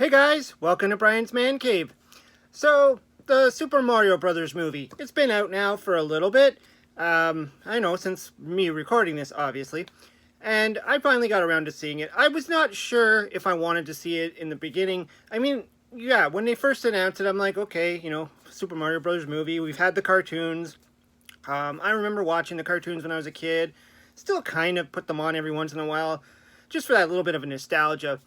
Hey guys, welcome to Brian's Man Cave. So, the Super Mario Brothers movie, it's been out now for a little bit. I know, since me recording this, obviously. And I finally got around to seeing it. I was not sure if I wanted to see it in the beginning. I mean, yeah, when they first announced it, I'm like, okay, Super Mario Brothers movie, we've had the cartoons. I remember watching the cartoons when I was a kid. Still kind of put them on every once in a while, just for that little bit of a nostalgia.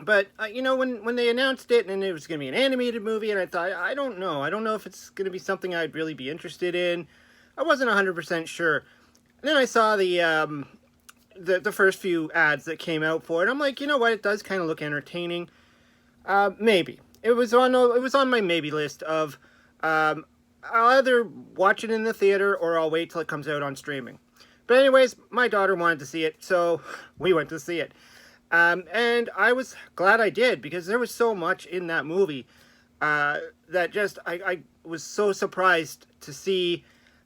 But when they announced it and it was going to be an animated movie, and I thought, I don't know if it's going to be something I'd really be interested in. I wasn't 100% sure. And then I saw the first few ads that came out for it. I'm like, you know what? It does kind of look entertaining. Maybe it was on my maybe list of I'll either watch it in the theater or I'll wait till it comes out on streaming. But anyways, my daughter wanted to see it, so we went to see it. And I was glad I did, because there was so much in that movie that just I was so surprised to see.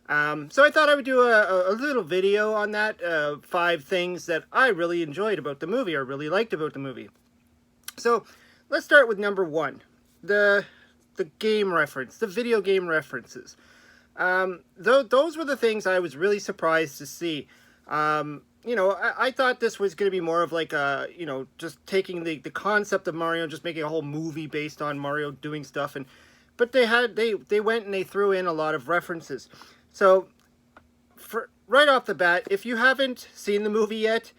So I thought I would do a little video on that, 5 things that I really enjoyed about the movie, or really liked about the movie. So let's start with number 1, the game reference, the video game references. Those were the things I was really surprised to see. I thought this was going to be more of like a, just taking the concept of Mario, just making a whole movie based on Mario doing stuff. But they went and they threw in a lot of references. So, right off the bat, if you haven't seen the movie yet,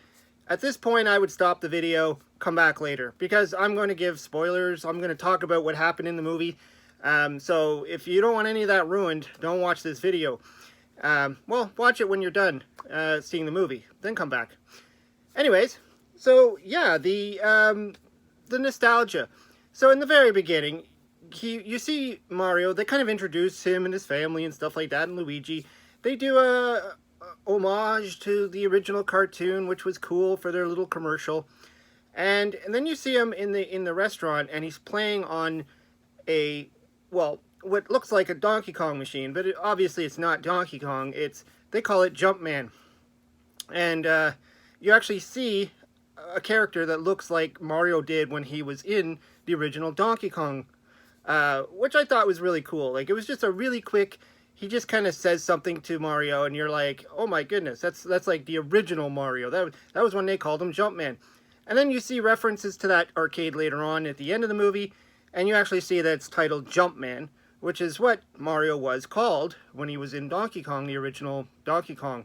at this point I would stop the video, come back later, because I'm going to give spoilers. I'm going to talk about what happened in the movie. So if you don't want any of that ruined, don't watch this video. Well, watch it when you're done seeing the movie, then come back. Anyways, so yeah, the nostalgia. So in the very beginning, you see Mario. They kind of introduce him and his family and stuff like that, and Luigi. They do a homage to the original cartoon, which was cool for their little commercial. And then you see him in the restaurant, and he's playing on what looks like a Donkey Kong machine, but obviously it's not Donkey Kong. They call it Jumpman. And you actually see a character that looks like Mario did when he was in the original Donkey Kong, which I thought was really cool. Like, it was just a really quick, he just kind of says something to Mario, and you're like, oh my goodness, that's like the original Mario. That was when they called him Jumpman. And then you see references to that arcade later on at the end of the movie, and you actually see that it's titled Jumpman, which is what Mario was called when he was in Donkey Kong, the original Donkey Kong.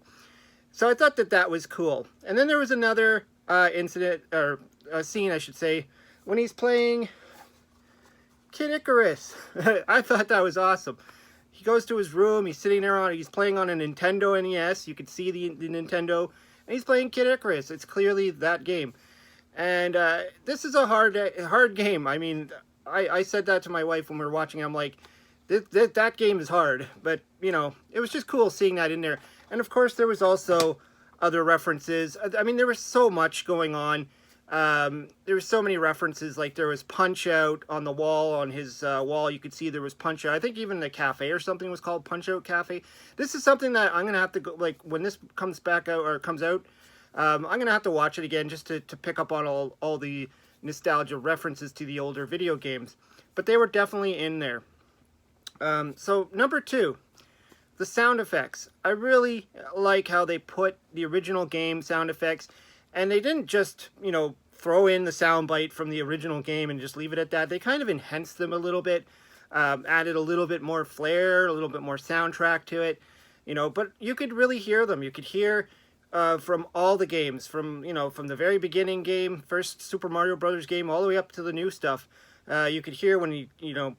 So I thought that was cool. And then there was another incident, or a scene, I should say, when he's playing Kid Icarus. I thought that was awesome. He goes to his room, he's sitting there, he's playing on a Nintendo NES. You can see the Nintendo, and he's playing Kid Icarus. It's clearly that game. And this is a hard game. I mean, I said that to my wife when we were watching. I'm like, that game is hard, but it was just cool seeing that in there. And of course there was also other references. I mean, there was so much going on. There were so many references. Like, there was Punch Out on the wall, on his wall. You could see there was Punch Out. I think even the cafe or something was called Punch Out Cafe. This is something that I'm gonna have to go, like, when this comes back out, or comes out, I'm gonna have to watch it again just to pick up on all the nostalgia references to the older video games. But they were definitely in there. So number 2, the sound effects. I really like how they put the original game sound effects, and they didn't just, throw in the sound bite from the original game and just leave it at that. They kind of enhanced them a little bit, added a little bit more flair, a little bit more soundtrack to it, but you could really hear them. You could hear from all the games, from the very beginning game, first Super Mario Brothers game, all the way up to the new stuff. You could hear when he,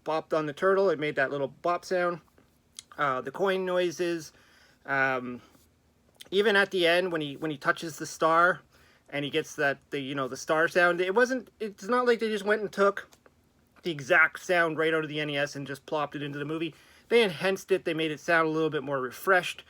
bopped on the turtle, it made that little bop sound. The coin noises. Even at the end, when he touches the star, and he gets the star sound. It's not like they just went and took the exact sound right out of the NES and just plopped it into the movie. They enhanced it. They made it sound a little bit more refreshed.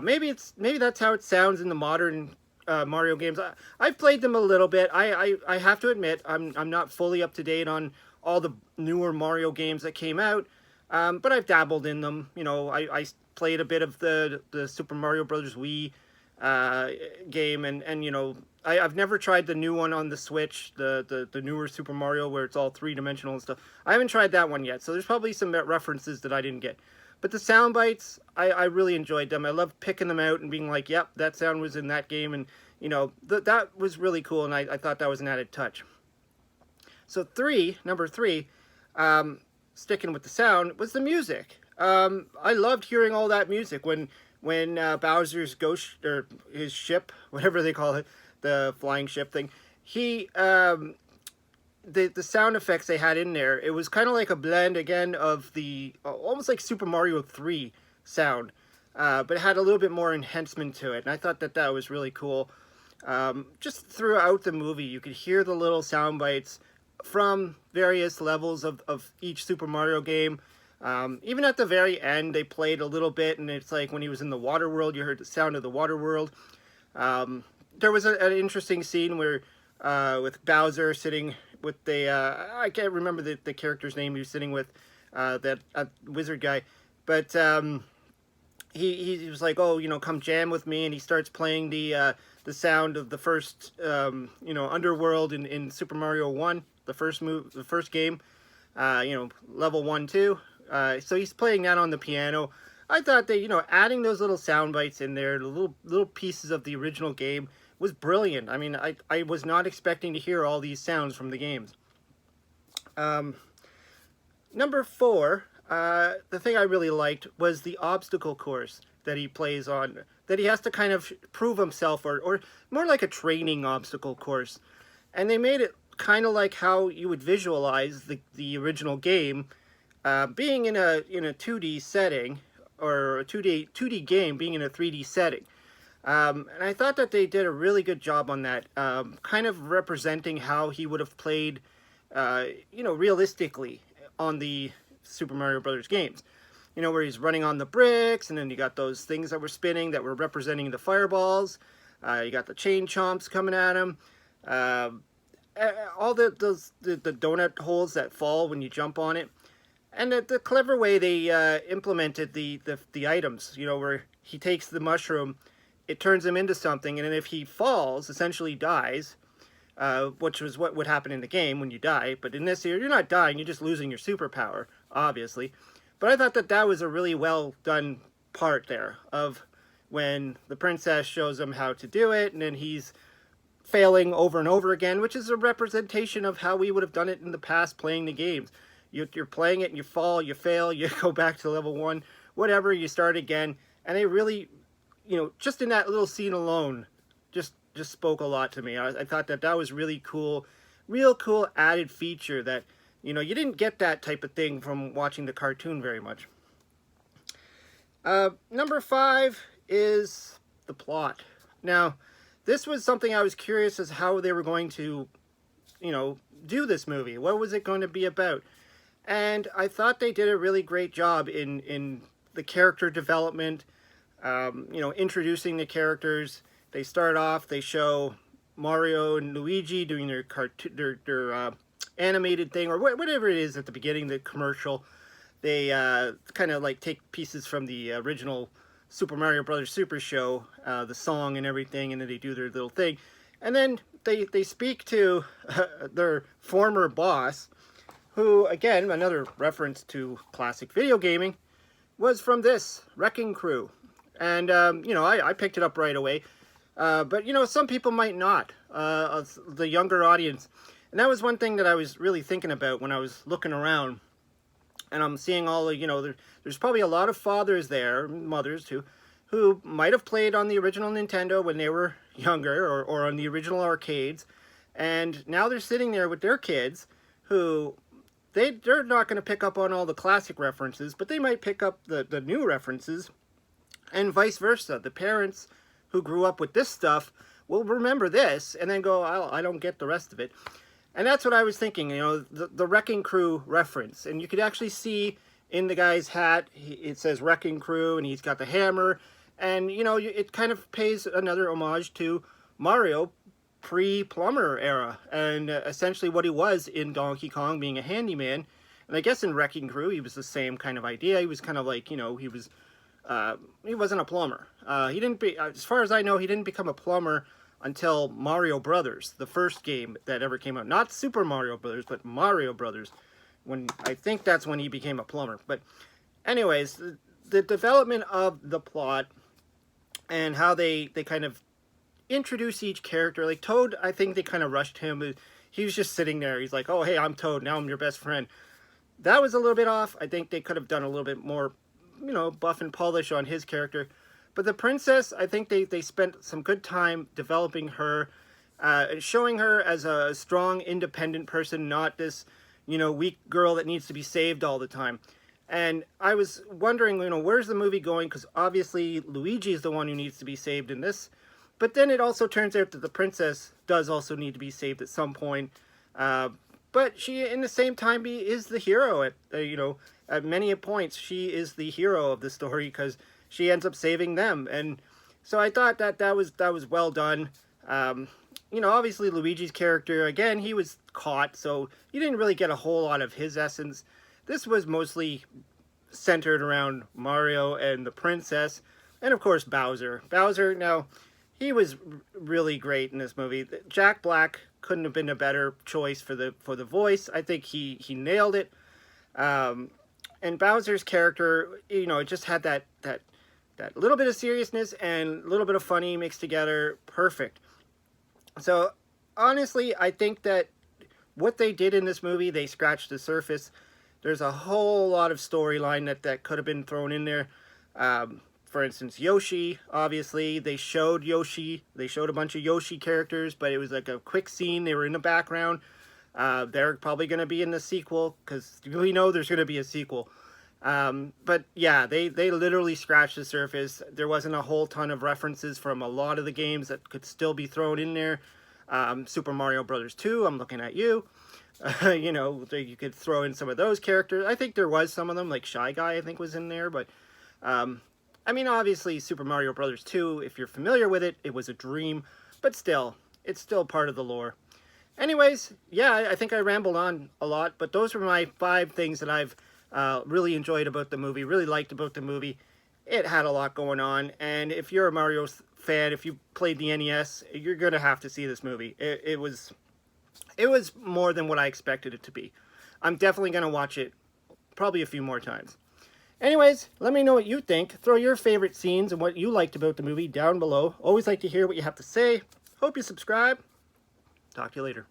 Maybe that's how it sounds in the modern Mario games. I've played them a little bit. I have to admit, I'm not fully up to date on all the newer Mario games that came out, but I've dabbled in them. I played a bit of the Super Mario Brothers Wii game, and I've never tried the new one on the Switch, the newer Super Mario where it's all three-dimensional and stuff. I haven't tried that one yet, so there's probably some references that I didn't get. But the sound bites, I really enjoyed them. I love picking them out and being like, yep, that sound was in that game, and that was really cool, and I thought that was an added touch. So number three, sticking with the sound, was the music. I loved hearing all that music when Bowser's ghost, or his ship, whatever they call it, the flying ship thing, the sound effects they had in there, it was kind of like a blend again of the almost like Super Mario 3 sound, but it had a little bit more enhancement to it, and I thought that was really cool. Just throughout the movie, you could hear the little sound bites from various levels of each Super Mario game. Even at the very end, they played a little bit, and it's like when he was in the water world, you heard the sound of the water world. There was an interesting scene where with Bowser sitting with the I can't remember the character's name he was sitting with, that wizard guy, but he was like, oh, come jam with me, and he starts playing the sound of the first underworld in Super Mario 1, the first game, level 1 2. So he's playing that on the piano. I thought that adding those little sound bites in there, the little pieces of the original game, was brilliant. I mean, I was not expecting to hear all these sounds from the games. Number 4, the thing I really liked was the obstacle course that he plays on, that he has to kind of prove himself, or more like a training obstacle course. And they made it kind of like how you would visualize the original game, being in a 2D setting, or a 2D game being in a 3D setting. And I thought that they did a really good job on that, kind of representing how he would have played, realistically on the Super Mario Brothers games. Where he's running on the bricks, and then you got those things that were spinning that were representing the fireballs. You got the chain chomps coming at him. All the donut holes that fall when you jump on it. And the clever way they implemented the items, where he takes the mushroom, it turns him into something, and then if he falls, essentially dies, which was what would happen in the game when you die. But in this here, you're not dying, you're just losing your superpower, obviously. But I thought that was a really well done part there, of when the princess shows him how to do it, and then he's failing over and over again, which is a representation of how we would have done it in the past playing the games. You're playing it, and you fall, you fail, you go back to level 1, whatever, you start again. And they really, just in that little scene alone, just spoke a lot to me. I thought that was really cool, real cool added feature that, you didn't get that type of thing from watching the cartoon very much. Number 5 is the plot. Now, this was something I was curious as how they were going to, do this movie. What was it going to be about? And I thought they did a really great job in the character development, introducing the characters. They start off, they show Mario and Luigi doing their animated thing, or whatever it is at the beginning, the commercial. They kind of like take pieces from the original Super Mario Brothers Super Show, the song and everything, and then they do their little thing. And then they speak to their former boss, who, again, another reference to classic video gaming, was from this, Wrecking Crew. And, I picked it up right away. But, some people might not, the younger audience. And that was one thing that I was really thinking about when I was looking around. And I'm seeing all the, there's probably a lot of fathers there, mothers too, who might have played on the original Nintendo when they were younger, or on the original arcades. And now they're sitting there with their kids who... They're not going to pick up on all the classic references, but they might pick up the new references, and vice versa. The parents who grew up with this stuff will remember this, and then go, I don't get the rest of it. And that's what I was thinking, the Wrecking Crew reference. And you could actually see in the guy's hat, it says Wrecking Crew, and he's got the hammer. And, it kind of pays another homage to Mario pre-plumber era, and essentially what he was in Donkey Kong, being a handyman. And I guess in Wrecking Crew he was the same kind of idea. He was kind of like, he wasn't a plumber. He didn't be, as far as I know, he didn't become a plumber until Mario Brothers, the first game that ever came out. Not Super Mario Brothers, but Mario Brothers. When I think that's when he became a plumber. But anyways, the development of the plot and how they kind of introduce each character. Like Toad, I think they kind of rushed him. He was just sitting there. He's like, oh, hey, I'm Toad. Now I'm your best friend. That was a little bit off. I think they could have done a little bit more, buff and polish on his character. But the princess, I think they spent some good time developing her, showing her as a strong, independent person, not this, weak girl that needs to be saved all the time. And I was wondering, where's the movie going? Because obviously Luigi is the one who needs to be saved in this. But then it also turns out that the princess does also need to be saved at some point. But she, in the same time, is the hero at, at many points. She is the hero of the story because she ends up saving them. And so I thought that was well done. Obviously Luigi's character, again, he was caught, so you didn't really get a whole lot of his essence. This was mostly centered around Mario and the princess, and of course Bowser. Bowser, now, he was really great in this movie. Jack Black couldn't have been a better choice for the voice. I think he nailed it. And Bowser's character, it just had that little bit of seriousness and a little bit of funny mixed together. Perfect. So, honestly, I think that what they did in this movie, they scratched the surface. There's a whole lot of storyline that could have been thrown in there. For instance, Yoshi, obviously, they showed Yoshi. They showed a bunch of Yoshi characters, but it was like a quick scene. They were in the background. They're probably going to be in the sequel, because we know there's going to be a sequel. But yeah, they literally scratched the surface. There wasn't a whole ton of references from a lot of the games that could still be thrown in there. Super Mario Brothers 2, I'm looking at you. You could throw in some of those characters. I think there was some of them, like Shy Guy, I think, was in there. But, obviously, Super Mario Brothers 2, if you're familiar with it, it was a dream. But still, it's still part of the lore. Anyways, yeah, I think I rambled on a lot. But those were my 5 things that I've really enjoyed about the movie, really liked about the movie. It had a lot going on. And if you're a Mario fan, if you played the NES, you're going to have to see this movie. It was more than what I expected it to be. I'm definitely going to watch it probably a few more times. Anyways, let me know what you think. Throw your favorite scenes and what you liked about the movie down below. Always like to hear what you have to say. Hope you subscribe. Talk to you later.